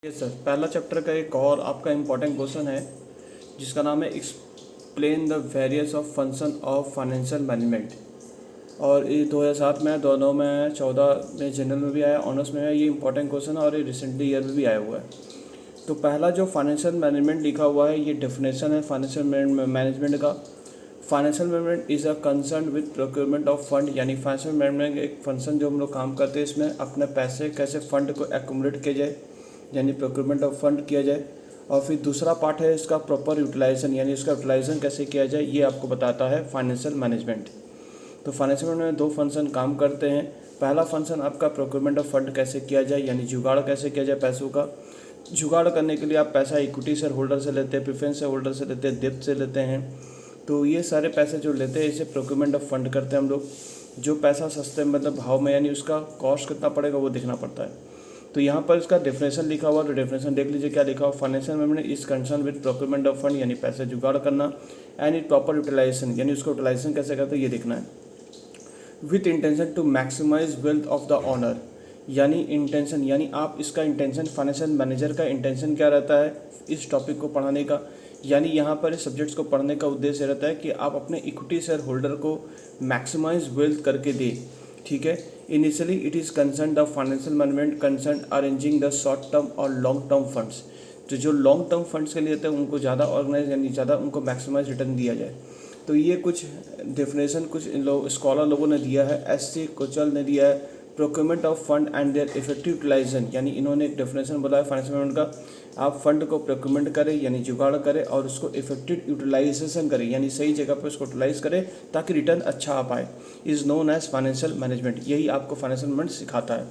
Yes sir, पहला chapter का एक और आपका इम्पोर्टेंट क्वेश्चन है जिसका नाम है explain the various of function of financial management. और ये 2007 में, दोनों में, 14 में जनरल में भी आया, ऑनर्स में आया। ये इंपॉर्टेंट क्वेश्चन है और ये रिसेंटली ईयर में भी आया हुआ है। तो पहला जो फाइनेंशियल मैनेजमेंट लिखा हुआ है, ये डेफिनेशन है फाइनेंशियल मैनेजमेंट का। Financial management is a concern with procurement of fund, यानी फाइनेंशियल मैनेजमेंट एक फंक्शन जो हम लोग काम करते हैं, इसमें अपने पैसे कैसे फंड को एक्यूमुलेट किया जाए, यानी प्रोक्योरमेंट ऑफ फंड किया जाए। और फिर दूसरा पार्ट है इसका प्रॉपर यूटिलाइजेशन, यानी इसका यूटिलाइजेशन कैसे किया जाए, ये आपको बताता है फाइनेंशियल मैनेजमेंट। तो फाइनेंशियल मैनेजमेंट में दो फंक्शन काम करते हैं। पहला फंक्शन आपका प्रोक्योरमेंट ऑफ फंड कैसे किया जाए, यानी जुगाड़ कैसे किया जाए पैसों का। जुगाड़ करने के लिए आप पैसा इक्विटी शेयर होल्डर से लेते हैं, प्रेफरेंस शेयर होल्डर से लेते हैं, डेब्ट से लेते हैं। तो ये सारे पैसे जो लेते हैं इसे प्रोक्योरमेंट ऑफ फंड करते हैं हम लोग। जो पैसा सस्ते मतलब भाव में, यानी उसका कॉस्ट कितना पड़ेगा वो देखना पड़ता है। तो यहाँ पर इसका डेफिनेशन लिखा हुआ, तो डेफिनेशन देख लीजिए क्या लिखा हुआ। Financial management is concern with procurement of fund, यानी पैसे जुगाड़ करना, एंड इट प्रॉपर यूटिलाइजेशन, यानी उसको यूटिलाइजेशन कैसे करते हैं ये देखना है। With intention to maximise wealth of the owner, यानी इंटेंशन, यानी आप इसका इंटेंशन, फाइनेंशियल मैनेजर का इंटेंशन क्या रहता है इस टॉपिक को पढ़ाने का, यानी यहाँ पर इस सब्जेक्ट्स को पढ़ने का उद्देश्य रहता है कि आप अपने इक्विटी शेयर होल्डर को मैक्सिमाइज वेल्थ करके दें। ठीक है। Initially it is concern the financial management concern arranging the short term और लॉन्ग टर्म फंड्स। तो जो लॉन्ग टर्म फंड्स के लिए होते हैं उनको ज़्यादा ऑर्गेनाइज, यानी ज़्यादा उनको मैक्सिमाइज रिटर्न दिया जाए। तो ये कुछ डेफिनेशन कुछ स्कॉलर लोगों ने दिया है। एस.सी. कोचल ने दिया है procurement of fund and their effective utilisation, यानी इन्होंने एक डेफिनेशन बोला है फाइनेंशियल मैनेजमेंट का। आप फंड को प्रोक्योरमेंट करें, यानी जुगाड़ करें, और उसको इफेक्टिव यूटिलाइजेशन करें, यानी सही जगह पर उसको यूटिलाइज करें ताकि रिटर्न अच्छा आ पाए, is known as financial management. यही आपको फाइनेंशियल मैनेजमेंट सिखाता है।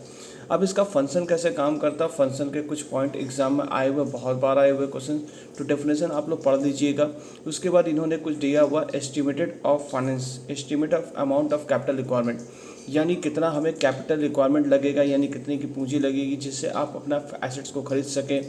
अब इसका फंक्शन कैसे काम करता है, फंक्शन के कुछ पॉइंट एग्जाम में आए हुए, बहुत बार आए हुए क्वेश्चन, तो डेफिनेशन आप लोग पढ़ लीजिएगा। उसके बाद इन्होंने कुछ दिया हुआ estimated of finance, estimate of amount of capital requirement, यानी कितना हमें कैपिटल रिक्वायरमेंट लगेगा, यानी कितने की पूंजी लगेगी जिससे आप अपना एसेट्स को खरीद सकें।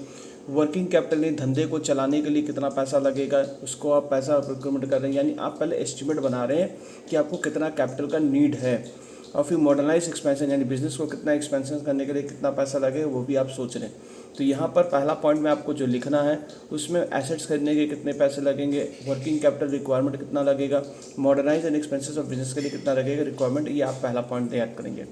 वर्किंग कैपिटल, यानी धंधे को चलाने के लिए कितना पैसा लगेगा, उसको आप पैसा प्रोक्योरमेंट कर रहे हैं, यानी आप पहले एस्टिमेट बना रहे हैं कि आपको कितना कैपिटल का नीड है। और फिर मॉडर्नाइज एक्सपेंशन, यानी बिजनेस को कितना एक्सपेंशन करने के लिए कितना पैसा लगेगा वो भी आप सोच रहे हैं। तो यहाँ पर पहला पॉइंट में आपको जो लिखना है उसमें एसेट्स खरीदने के कितने पैसे लगेंगे, वर्किंग कैपिटल रिक्वायरमेंट कितना लगेगा, modernise and expenses of business के लिए कितना लगेगा रिक्वायरमेंट, ये आप पहला पॉइंट याद करेंगे।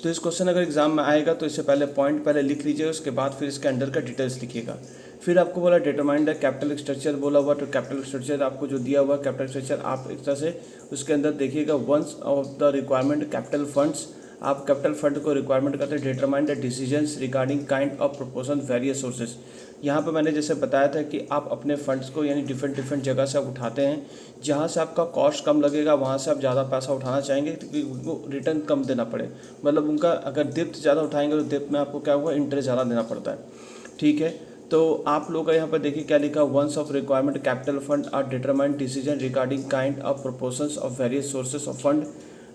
तो इस क्वेश्चन अगर एग्जाम में आएगा तो इससे पहले पॉइंट पहले लिख लीजिए, उसके बाद फिर इसके अंडर का डिटेल्स लिखिएगा। फिर आपको बोला डिटरमाइन द कैपिटल स्ट्रक्चर बोला हुआ, तो कैपिटल स्ट्रक्चर आपको जो दिया हुआ कैपिटल स्ट्रक्चर आप एक तरह से उसके अंदर देखिएगा। Once of the requirement capital funds, आप कैपिटल फंड को रिक्वायरमेंट करते हैं। Determine the decisions regarding kind of proportion various sources, यहाँ पे मैंने जैसे बताया था कि आप अपने फंड्स को यानी डिफरेंट जगह से आप उठाते हैं, जहाँ से आपका कॉस्ट कम लगेगा वहाँ से आप ज़्यादा पैसा उठाना चाहेंगे क्योंकि उनको रिटर्न कम देना पड़े। मतलब उनका अगर डेप्थ ज़्यादा उठाएंगे तो डेप्थ में आपको क्या होगा, इंटरेस्ट ज़्यादा देना पड़ता है। ठीक है। तो आप लोग का यहाँ पर देखिए क्या लिखा, once of requirement capital fund are determined decision regarding kind of proportions of various sources of fund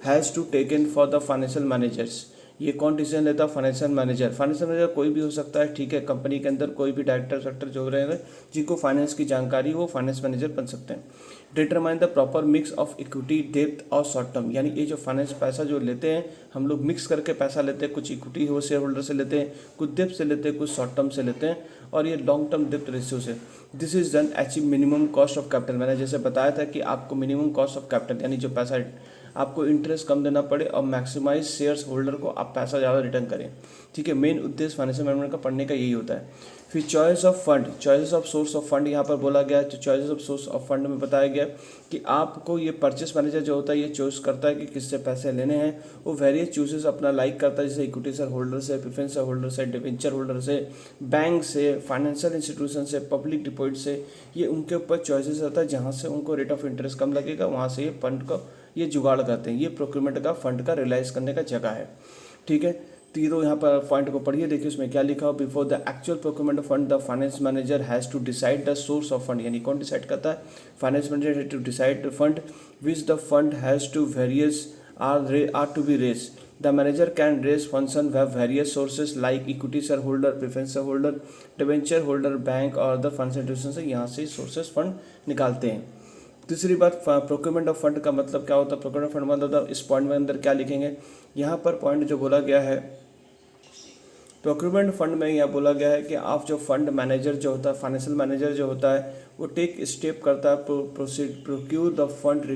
has to taken for the financial managers. ये कौन डिसीजन लेता है, फाइनेंशियल मैनेजर। फाइनेंशियल मैनेजर कोई भी हो सकता है, ठीक है। कंपनी के अंदर कोई भी डायरेक्टर सेक्टर जो रहे हैं जिनको फाइनेंस की जानकारी हो, फाइनेंस मैनेजर बन सकते हैं। Determine the proper mix of equity depth और शॉर्ट टर्म, यानी ये जो फाइनेंस पैसा जो लेते हैं हम लोग मिक्स करके पैसा लेते हैं, कुछ इक्विटी हो शेयर होल्डर से लेते हैं, कुछ डेप्थ से लेते हैं, कुछ शॉर्ट टर्म से लेते हैं, और ये लॉन्ग टर्म डेप्थ रेशियो से। This is done achieve minimum cost of capital. मैंने जैसे बताया था कि आपको मिनिमम कॉस्ट ऑफ कैपिटल, यानी जो पैसा आपको इंटरेस्ट कम देना पड़े और मैक्सिमाइज शेयर्स होल्डर को आप पैसा ज़्यादा रिटर्न करें। ठीक है। मेन उद्देश्य फाइनेंशियल मैनेजमेंट का पढ़ने का यही होता है। फिर choice of fund, choice of source of fund यहाँ पर बोला गया है। तो choice of source of fund में बताया गया कि आपको ये परचेस मैनेजर जो होता है ये चॉइस करता है कि किससे पैसे लेने हैं। वो वेरियस चूजेस अपना लाइक करता है, जैसे इक्विटी शेयर होल्डर से, प्रेफरेंस शेयर होल्डर से, डिवेंचर होल्डर से, बैंक से, फाइनेंशियल इंस्टीट्यूशन से, पब्लिक डिपॉजिट से। ये उनके ऊपर चॉइसेस रहता है, जहाँ से उनको रेट ऑफ इंटरेस्ट कम लगेगा वहाँ से ये फंड को ये जुगाड़ करते हैं। ये प्रोक्योरमेंट का फंड का रियलाइज करने का जगह है। ठीक है। तीनों यहाँ पर पॉइंट को पढ़िए, देखिए उसमें क्या लिखा हो। Before the actual procurement of fund the finance manager has to decide the source of fund, यानी कौन डिसाइड करता है, finance manager has to decide the fund which the fund has to various are to be raise. The manager can raise function various sources like equity share holder, preference share holder, debenture holder, bank और other fund institution से यहाँ से sources fund निकालते हैं। तीसरी बात, procurement of fund का मतलब क्या होता है। प्रोक्योरमेंट फंड मतलब इस पॉइंट में अंदर क्या लिखेंगे, यहाँ पर पॉइंट जो बोला गया है प्रोक्यूरमेंट फंड में यह बोला गया है कि आप जो फंड मैनेजर जो होता है, फाइनेंशियल मैनेजर जो होता है, वो टेक स्टेप करता है, proceed procure the fund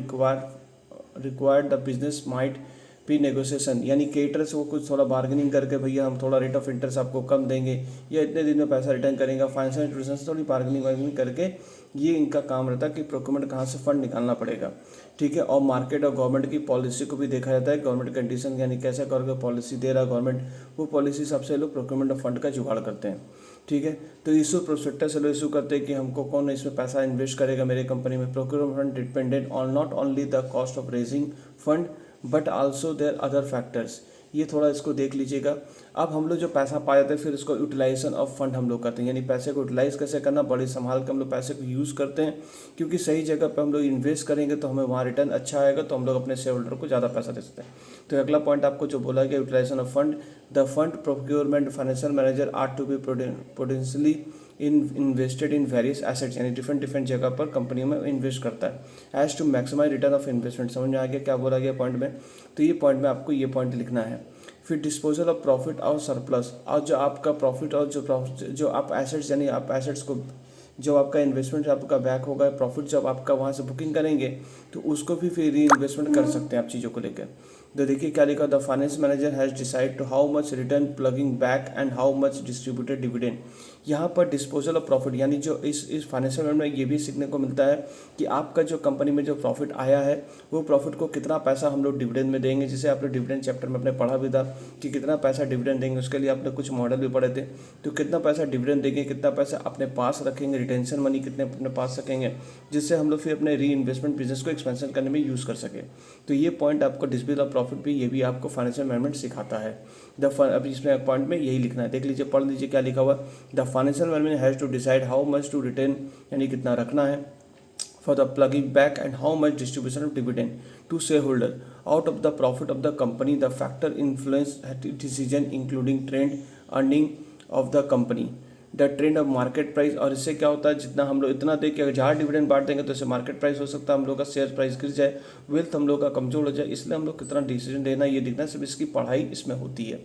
required the business might भी नेगोशिएशन, यानी क्रेडिटर से वो कुछ थोड़ा बार्गेनिंग करके भैया हम थोड़ा रेट ऑफ इंटरेस्ट आपको कम देंगे या इतने दिन में पैसा रिटर्न करेंगे, फाइनेंशियल इंस्टीट्यूशन से थोड़ी बार्गेनिंग करके ये इनका काम रहता है कि प्रोक्यूरमेंट कहाँ से फंड निकालना पड़ेगा। ठीक है, और मार्केट और गवर्नमेंट की पॉलिसी को भी देखा जाता है, गवर्नमेंट कंडीशन यानी कैसे करके पॉलिसी दे रहा है गवर्नमेंट, वो पॉलिसी हिसाब से लोग प्रोक्यूरमेंट फंड का जुगाड़ करते हैं। ठीक है, तो इशू प्रोस्पेक्टस लोग इशू करते हैं कि हमको कौन इसमें पैसा इन्वेस्ट करेगा मेरे कंपनी में। Procurement fund dependent on not only the cost of raising fund but also their other factors. ये थोड़ा इसको देख लीजिएगा। अब हम लोग जो पैसा पा जाते हैं फिर इसको यूटिलाइजेशन ऑफ फंड हम लोग करते हैं, यानी पैसे को यूटिलाइज कैसे करना, बड़ी संभाल के हम लोग पैसे को यूज़ करते हैं, क्योंकि सही जगह पे हम लोग इन्वेस्ट करेंगे तो हमें वहाँ रिटर्न अच्छा आएगा, तो हम लोग अपने शेयर होल्डर को ज़्यादा पैसा दे सकते हैं। तो अगला पॉइंट आपको जो बोला गया utilisation of fund, the fund procurement financial manager are to be potentially invested in various assets, यानी डिफरेंट जगह पर कंपनी में इन्वेस्ट करता है as to maximise return of investment. समझ में आ गया क्या बोला गया पॉइंट में? तो ये पॉइंट में आपको ये पॉइंट लिखना है। फिर डिस्पोजल ऑफ प्रॉफिट और सरप्लस, और जो आपका प्रॉफिट और जो आप एसेट्स यानी आप एसेट्स को जब आपका इन्वेस्टमेंट आपका बैक होगा, प्रॉफिट जब आपका वहाँ से बुकिंग करेंगे तो उसको भी फिर री इन्वेस्टमेंट कर सकते हैं आप चीज़ों को लेकर। तो देखिए क्या लिखा, the finance manager has decide to how much return ploughing back and how much distributed dividend. यहाँ पर डिस्पोजल ऑफ प्रॉफिट यानी जो इस फाइनेंशियल में ये भी सीखने को मिलता है कि आपका जो कंपनी में जो प्रॉफिट आया है वो प्रॉफिट को कितना पैसा हम लोग डिविडेंड में देंगे, जिसे आपने डिविडेंड चैप्टर में अपने पढ़ा भी था कि कितना पैसा डिविडेंड देंगे, उसके लिए आपने कुछ मॉडल भी पढ़े थे। तो कितना पैसा डिविडेंड देंगे, कितना पैसा अपने पास रखेंगे, रिटेंशन मनी कितने अपने पास रखेंगे, जिससे हम लोग फिर अपने री इन्वेस्टमेंट बिजनेस को एक्सपेंशन करने में यूज़ कर सके। तो ये पॉइंट आपको डिस्प्ले ऑफ प्रॉफिट भी, ये भी आपको फाइनेंशियल मैनेजमेंट सिखाता है। अभी इसमें पॉइंट में यही लिखना है, देख लीजिए, पढ़ लीजिए क्या लिखा हुआ। The financial management has to decide how much to retain, यानी कितना रखना है, for the plugging back and how much distribution of dividend to shareholder out of the profit of the company. The factor influence decision including trend earning of the company, the trend of market price. और इससे क्या होता है, जितना हम लोग इतना दे के अगर ज़्यादा डिविडेंड बांट देंगे तो इससे मार्केट प्राइस हो सकता है हम लोग का शेयर प्राइस गिर जाए, वेल्थ हम लोग का कमजोर हो जाए, इसलिए हम लोग कितना डिसीजन देना ये देखना, सिर्फ इसकी पढ़ाई इसमें होती है।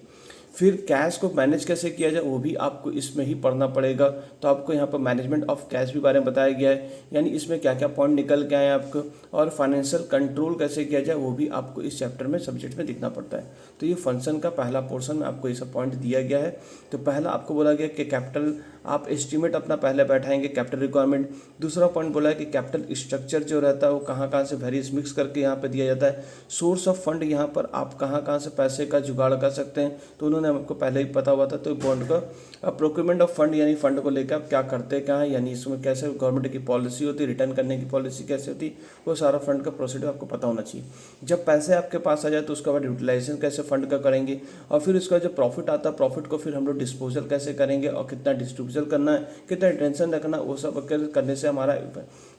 फिर कैश को मैनेज कैसे किया जाए वो भी आपको इसमें ही पढ़ना पड़ेगा। तो आपको यहाँ पर मैनेजमेंट ऑफ कैश भी बारे में बताया गया है, यानी इसमें क्या क्या पॉइंट निकल के आए आपको, और फाइनेंशियल कंट्रोल कैसे किया जाए वो भी आपको इस चैप्टर में सब्जेक्ट में दिखना पड़ता है। तो ये फंक्शन का पहला पोर्शन में आपको ये सब पॉइंट दिया गया है। तो पहला आपको बोला गया कि कैपिटल आप एस्टिमेट अपना पहले बैठाएंगे, कैपिटल रिक्वायरमेंट। दूसरा पॉइंट बोला है कि कैपिटल स्ट्रक्चर जो रहता है वो कहाँ कहाँ से वेरियस मिक्स करके यहाँ पे दिया जाता है। सोर्स ऑफ फंड यहाँ पर आप कहाँ कहाँ से पैसे का जुगाड़ कर सकते हैं, तो उन्होंने आपको पहले ही पता हुआ था। तो बॉन्ड का प्रोक्यूरमेंट ऑफ फंड यानी फंड को लेकर आप क्या करते क्या है, यानी इसमें कैसे गवर्नमेंट की पॉलिसी होती है, रिटर्न करने की पॉलिसी कैसे होती, वो सारा फंड का प्रोसीजर आपको पता होना चाहिए। जब पैसे आपके पास आ जाए तो उसके बाद यूटिलाइजेशन कैसे फंड का करेंगे, और फिर उसका जो प्रॉफिट आता है प्रॉफिट को फिर हम लोग डिस्पोजल कैसे करेंगे, और कितना डिस्ट्रीब्यूशन करना है, कितना टेंशन रखना, वो सब करने से हमारा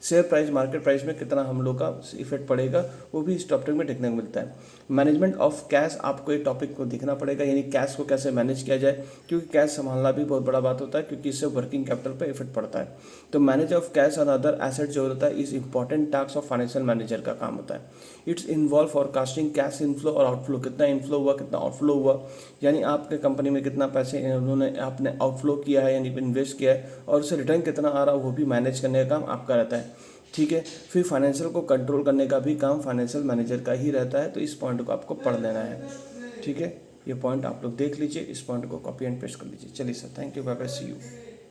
शेयर प्राइस मार्केट प्राइस में कितना हम लोग का इफेक्ट पड़ेगा, वो भी इस टॉपिक में देखने को मिलता है। मैनेजमेंट ऑफ कैश आपको एक टॉपिक को देखना पड़ेगा, यानी कैश को कैसे मैनेज किया जाए, क्योंकि कैश संभालना भी बहुत बड़ा बात होता है, क्योंकि इससे वर्किंग कैपिटल पे इफेक्ट पड़ता है। तो मैनेज ऑफ कैश और अदर एसेट जो होता है इस important task of financial manager का काम होता है। It's involve forecasting cash inflow और आउटफ्लो, कितना इनफ्लो हुआ कितना आउटफ्लो हुआ, यानी आपके कंपनी में कितना पैसे उन्होंने आपने आउटफ्लो किया है यानी इन्वेस्ट किया है, और उससे रिटर्न कितना आ रहा है वो भी मैनेज करने का काम आपका रहता है। ठीक है, फिर फाइनेंशियल को कंट्रोल करने का भी काम फाइनेंशियल मैनेजर का ही रहता है। तो इस पॉइंट को आपको पढ़ लेना है। ठीक है, ये पॉइंट आप लोग देख लीजिए, इस पॉइंट को कॉपी एंड पेस्ट कर लीजिए। चलिए sir, thank you, bye bye, see you.